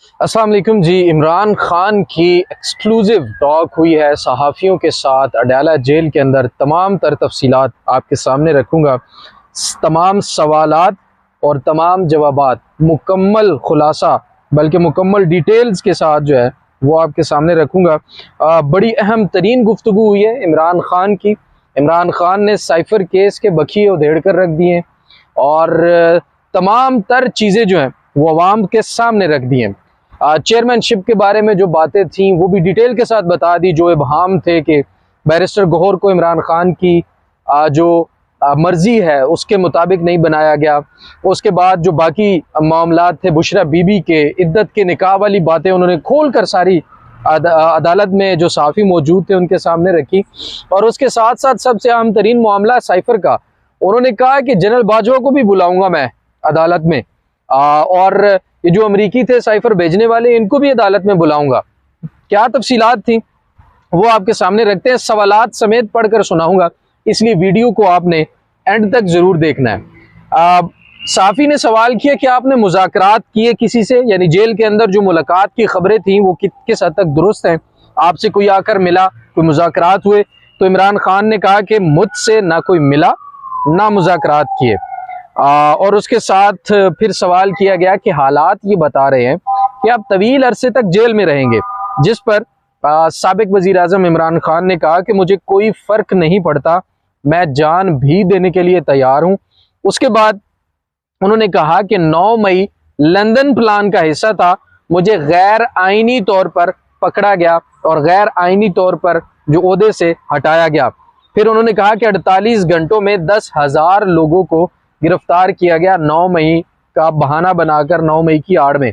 अस्सलाम वालेकुम जी। इमरान खान की एक्सक्लूसिव टॉक हुई है सहाफ़ियों के साथ अडयाला जेल के अंदर। तमाम तर तफसीलात आपके सामने रखूँगा, तमाम सवालात और तमाम जवाबात, मुकम्मल खुलासा बल्कि मुकम्मल डिटेल्स के साथ जो है वो आपके सामने रखूँगा। बड़ी अहम तरीन गुफ्तगू हुई है इमरान खान की। इमरान खान ने साइफ़र केस के बखिए उधेड़ कर रख दिए और तमाम तर चीज़ें जो हैं वो अवाम के सामने रख दी हैं। चेयरमैनशिप के बारे में जो बातें थीं वो भी डिटेल के साथ बता दी। जो इबहाम थे कि बैरिस्टर गौहर को इमरान खान की जो मर्जी है उसके मुताबिक नहीं बनाया गया। उसके बाद जो बाकी मामलात थे बुशरा बीबी के इद्दत के निकाह वाली बातें उन्होंने खोल कर सारी अदालत में जो सहाफ़ी मौजूद थे उनके सामने रखी। और उसके साथ साथ सबसे अहम तरीन मामला साइफर का, उन्होंने कहा कि जनरल बाजवा को भी बुलाऊंगा मैं अदालत में, और ये जो अमरीकी थे साइफर भेजने वाले इनको भी अदालत में बुलाऊंगा। क्या तफसीलात थी वो आपके सामने रखते हैं, सवालात समेत पढ़कर सुनाऊंगा, इसलिए वीडियो को आपने एंड तक जरूर देखना है। साफ़ी ने सवाल किया कि आपने मुज़ाकरात किए किसी से, यानी जेल के अंदर जो मुलाकात की खबरें थी वो किस हद तक दुरुस्त हैं, आपसे कोई आकर मिला, कोई मुज़ाकरात हुए? तो इमरान खान ने कहा कि मुझसे ना कोई मिला ना मुज़ाकरात किए। और उसके साथ फिर सवाल किया गया कि हालात ये बता रहे हैं कि आप तवील अरसे तक जेल में रहेंगे, जिस पर साबिक वज़ीर आज़म इमरान खान ने कहा कि मुझे कोई फ़र्क नहीं पड़ता, मैं जान भी देने के लिए तैयार हूँ। उसके बाद उन्होंने कहा कि 9 मई लंदन प्लान का हिस्सा था, मुझे गैर आइनी तौर पर पकड़ा गया और गैर आइनी तौर पर जो ओहदे से हटाया गया। फिर उन्होंने कहा कि 48 घंटों में 10,000 लोगों को गिरफ्तार किया गया 9 मई का बहाना बनाकर, 9 मई की आड़ में।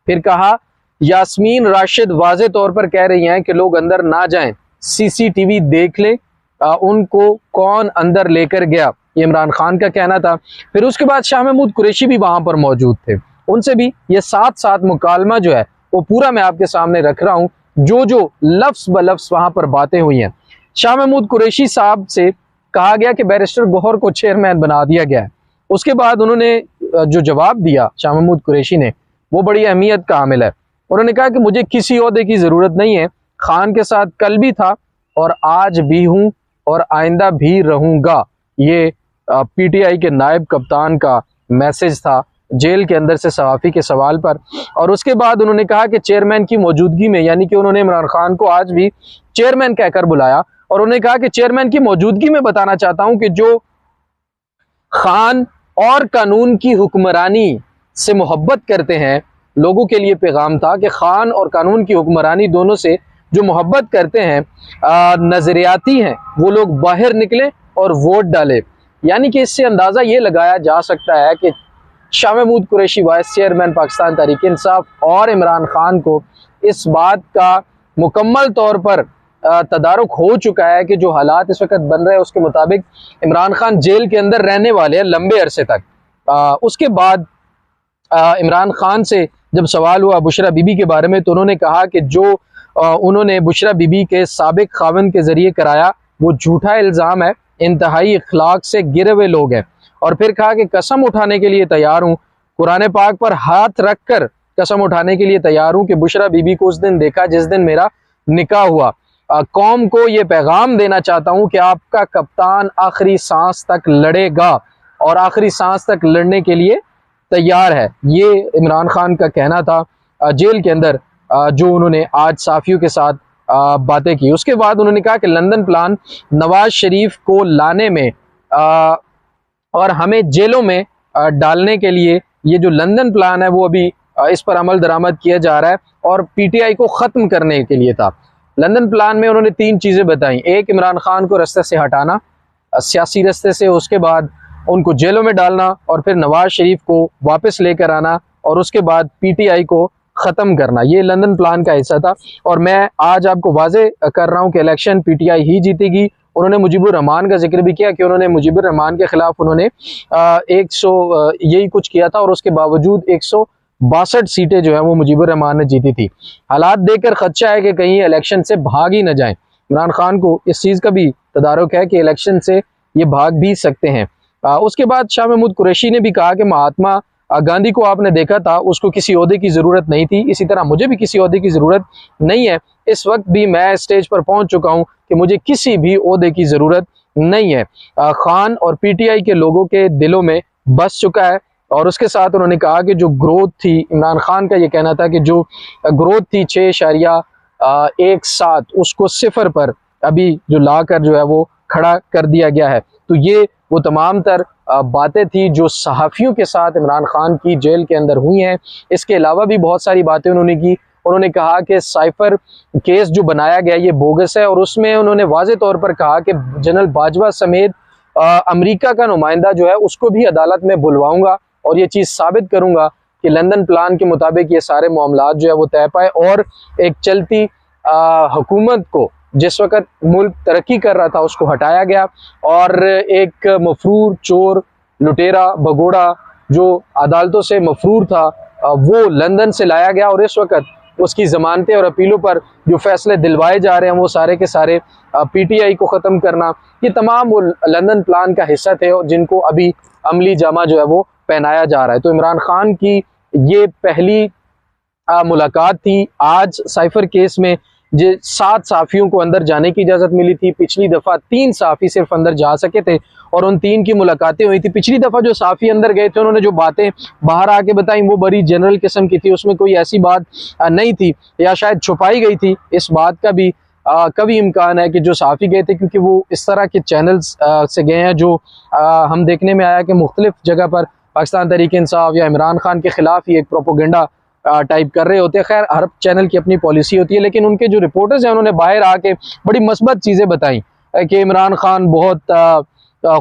फिर कहा यास्मीन राशिद वाज़े तौर पर कह रही हैं कि लोग अंदर ना जाएं, सीसीटीवी देख लें उनको कौन अंदर लेकर गया, ये इमरान खान का कहना था। फिर उसके बाद शाह महमूद कुरैशी भी वहां पर मौजूद थे, उनसे भी ये साथ साथ मुकालमा जो है वो पूरा मैं आपके सामने रख रहा हूँ, जो जो लफ्स ब लफ्स वहां पर बातें हुई हैं। शाह महमूद कुरैशी साहब से कहा गया कि बैरिस्टर गौहर को चेयरमैन बना दिया गया है। उसके बाद उन्होंने जो जवाब दिया शाह महमूद कुरैशी ने वो बड़ी अहमियत का हामिल है। उन्होंने कहा कि मुझे किसी ओहदे की ज़रूरत नहीं है, खान के साथ कल भी था और आज भी हूँ और आइंदा भी रहूँगा। ये पीटीआई के नायब कप्तान का मैसेज था जेल के अंदर से सहाफ़ी के सवाल पर। और उसके बाद उन्होंने कहा कि चेयरमैन की मौजूदगी में, यानी कि उन्होंने इमरान खान को आज भी चेयरमैन कहकर बुलाया और उन्होंने कहा कि चेयरमैन की मौजूदगी में बताना चाहता हूं कि जो खान और कानून की हुक्मरानी से मोहब्बत करते हैं, लोगों के लिए पैगाम था कि खान और कानून की हुक्मरानी दोनों से जो मोहब्बत करते हैं, नजरियाती हैं, वो लोग बाहर निकलें और वोट डालें। यानी कि इससे अंदाज़ा ये लगाया जा सकता है कि शाह महमूद कुरैशी वाइस चेयरमैन पाकिस्तान तहरीक इंसाफ और इमरान खान को इस बात का मुकम्मल तौर पर तदारुक हो चुका है कि जो हालात इस वक्त बन रहे हैं उसके मुताबिक इमरान खान जेल के अंदर रहने वाले हैं लंबे अरसे तक। उसके बाद इमरान खान से जब सवाल हुआ बुशरा बीबी के बारे में, तो उन्होंने कहा कि जो उन्होंने बुशरा बीबी के साबिक खाविंद के ज़रिए कराया वो झूठा इल्ज़ाम है, इंतहाई इखलाक से गिरे हुए लोग हैं। और फिर कहा कि कसम उठाने के लिए तैयार हूँ, कुरान पाक पर हाथ रख कर कसम उठाने के लिए तैयार हूँ कि बुशरा बीबी को उस दिन देखा जिस दिन मेरा निकाह हुआ। कौम को ये पैगाम देना चाहता हूँ कि आपका कप्तान आखिरी सांस तक लड़ेगा और आखिरी सांस तक लड़ने के लिए तैयार है। ये इमरान खान का कहना था जेल के अंदर जो उन्होंने आज साफियों के साथ बातें की। उसके बाद उन्होंने कहा कि लंदन प्लान नवाज शरीफ को लाने में और हमें जेलों में डालने के लिए ये जो लंदन प्लान है वो अभी इस पर अमल दरामद किया जा रहा है और पीटीआई को ख़त्म करने के लिए था। लंदन प्लान में उन्होंने 3 चीज़ें बताई। एक, इमरान खान को रास्ते से हटाना, सियासी रास्ते से, उसके बाद उनको जेलों में डालना और फिर नवाज शरीफ को वापस लेकर आना और उसके बाद पीटीआई को ख़त्म करना। ये लंदन प्लान का हिस्सा था। और मैं आज आपको वाजे कर रहा हूँ कि इलेक्शन पीटीआई ही जीतेगी। उन्होंने मुजीबुर रहमान का जिक्र भी किया कि उन्होंने मुजीबुर रहमान के खिलाफ उन्होंने 100 यही कुछ किया था और उसके बावजूद 162 सीटें जो है वो मुजीबुर रहमान ने जीती थी। हालात देखकर खदशा है कि कहीं इलेक्शन से भाग ही न जाएं। इमरान खान को इस चीज़ का भी तदारुक है कि इलेक्शन से ये भाग भी सकते हैं। उसके बाद शाह महमूद कुरैशी ने भी कहा कि महात्मा गांधी को आपने देखा था, उसको किसी ओहदे की ज़रूरत नहीं थी। इसी तरह मुझे भी किसी ओहदे की ज़रूरत नहीं है। इस वक्त भी मैं स्टेज पर पहुंच चुका हूं कि मुझे किसी भी ओहदे की ज़रूरत नहीं है। खान और पीटीआई के लोगों के दिलों में बस चुका है। और उसके साथ उन्होंने कहा कि जो ग्रोथ थी, इमरान खान का ये कहना था कि जो ग्रोथ थी 6.17, उसको सिफर पर अभी जो लाकर जो है वो खड़ा कर दिया गया है। तो ये वो तमाम तर बातें थी जो सहाफ़ियों के साथ इमरान खान की जेल के अंदर हुई हैं। इसके अलावा भी बहुत सारी बातें उन्होंने की। उन्होंने कहा कि साइफर केस जो बनाया गया ये बोगस है, और उसमें उन्होंने वाज़े तौर पर कहा कि जनरल बाजवा समेत अमेरिका का नुमाइंदा जो है उसको भी अदालत में बुलवाऊंगा और ये चीज़ साबित करूंगा कि लंदन प्लान के मुताबिक ये सारे मामलात जो है वो तय पाए। और एक चलती हुकूमत को, जिस वक़्त मुल्क तरक्की कर रहा था, उसको हटाया गया और एक मफरूर, चोर, लुटेरा, भगोड़ा जो अदालतों से मफरूर था वो लंदन से लाया गया। और इस वक़्त उसकी ज़मानतें और अपीलों पर जो फैसले दिलवाए जा रहे हैं वो सारे के सारे पीटीआई को ख़त्म करना, ये तमाम वो लंदन प्लान का हिस्सा थे जिनको अभी अमली जामा जो है वो पहनाया जा रहा है। तो इमरान खान की ये पहली मुलाकात थी। आज साइफर केस में जो 7 सहाफ़ियों को अंदर जाने की इजाज़त मिली थी। पिछली दफ़ा 3 सहाफ़ी सिर्फ अंदर जा सके थे और उन 3 की मुलाकातें हुई थी। पिछली दफ़ा जो सहाफ़ी अंदर गए थे उन्होंने जो बातें बाहर आके बताई वो बड़ी जनरल किस्म की थी, उसमें कोई ऐसी बात नहीं थी या शायद छुपाई गई थी। इस बात का भी कभी इम्कान है कि जो सहाफ़ी गए थे, क्योंकि वो इस तरह के चैनल्स से गए हैं जो हम देखने में आया कि मुख्तलिफ जगह पर पाकिस्तान तहरीक इंसाफ या इमरान खान के ख़िलाफ़ ही एक प्रोपोगंडा टाइप कर रहे होते हैं। खैर, हर चैनल की अपनी पॉलिसी होती है, लेकिन उनके जो रिपोर्टर्स हैं उन्होंने बाहर आके बड़ी मस्बत चीज़ें बताई कि इमरान खान बहुत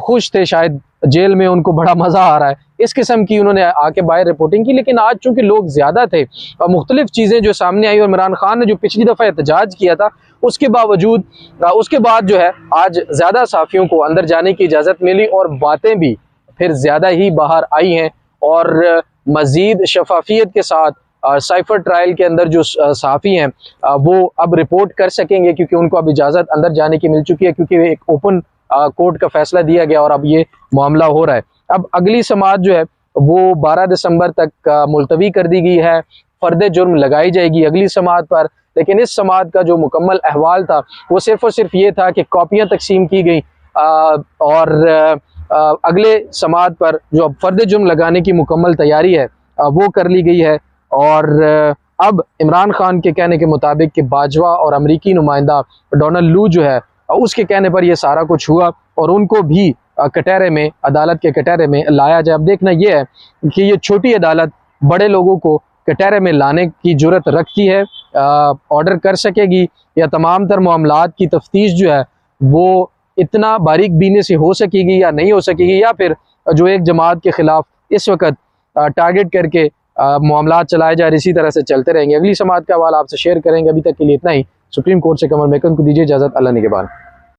खुश थे, शायद जेल में उनको बड़ा मज़ा आ रहा है, इस किस्म की उन्होंने आके बाहर रिपोर्टिंग की। लेकिन आज चूँकि लोग ज़्यादा थे और मुख्तलिफ चीज़ें जो सामने आई, और इमरान खान ने जो पिछली दफ़ा एहतजाज किया था उसके बावजूद उसके बाद जो है आज ज़्यादा सहाफ़ियों को अंदर जाने की इजाज़त मिली और बातें भी फिर ज़्यादा ही बाहर आई हैं। और मज़ीद शफाफियत के साथ साइफर ट्रायल के अंदर जो सहाफ़ी हैं वो अब रिपोर्ट कर सकेंगे, क्योंकि उनको अब इजाज़त अंदर जाने की मिल चुकी है, क्योंकि एक ओपन कोर्ट का फैसला दिया गया और अब ये मामला हो रहा है। अब अगली समाअत जो है वो 12 दिसंबर तक मुलतवी कर दी गई है। फ़र्द जुर्म लगाई जाएगी अगली समाअत पर। लेकिन इस समाअत का जो मुकम्मल अहवाल था वो सिर्फ़ और सिर्फ ये था कि कॉपियाँ तकसीम की गई और अगले समाअत पर जो अब फ़र्द जुर्म लगाने की मुकम्मल तैयारी है वो कर ली गई है। और अब इमरान खान के कहने के मुताबिक कि बाजवा और अमरीकी नुमाइंदा डोनाल्ड लू जो है उसके कहने पर यह सारा कुछ हुआ और उनको भी कटहरे में, अदालत के कटहरे में लाया जाए। अब देखना यह है कि ये छोटी अदालत बड़े लोगों को कटहरे में लाने की जुर्रत रखती है, ऑर्डर कर सकेगी, या तमाम तर मामलात की तफ्तीश जो है वो इतना बारीक बीने से हो सकेगी या नहीं हो सकेगी, या फिर जो एक जमात के ख़िलाफ़ इस वक्त टारगेट करके मामलात चलाए जा रहे इसी तरह से चलते रहेंगे। अगली समाअत का हवाला आपसे शेयर करेंगे। अभी तक के लिए इतना ही। सुप्रीम कोर्ट से कमल मेकन को दीजिए इजाज़त। अल्लाह निगहबान।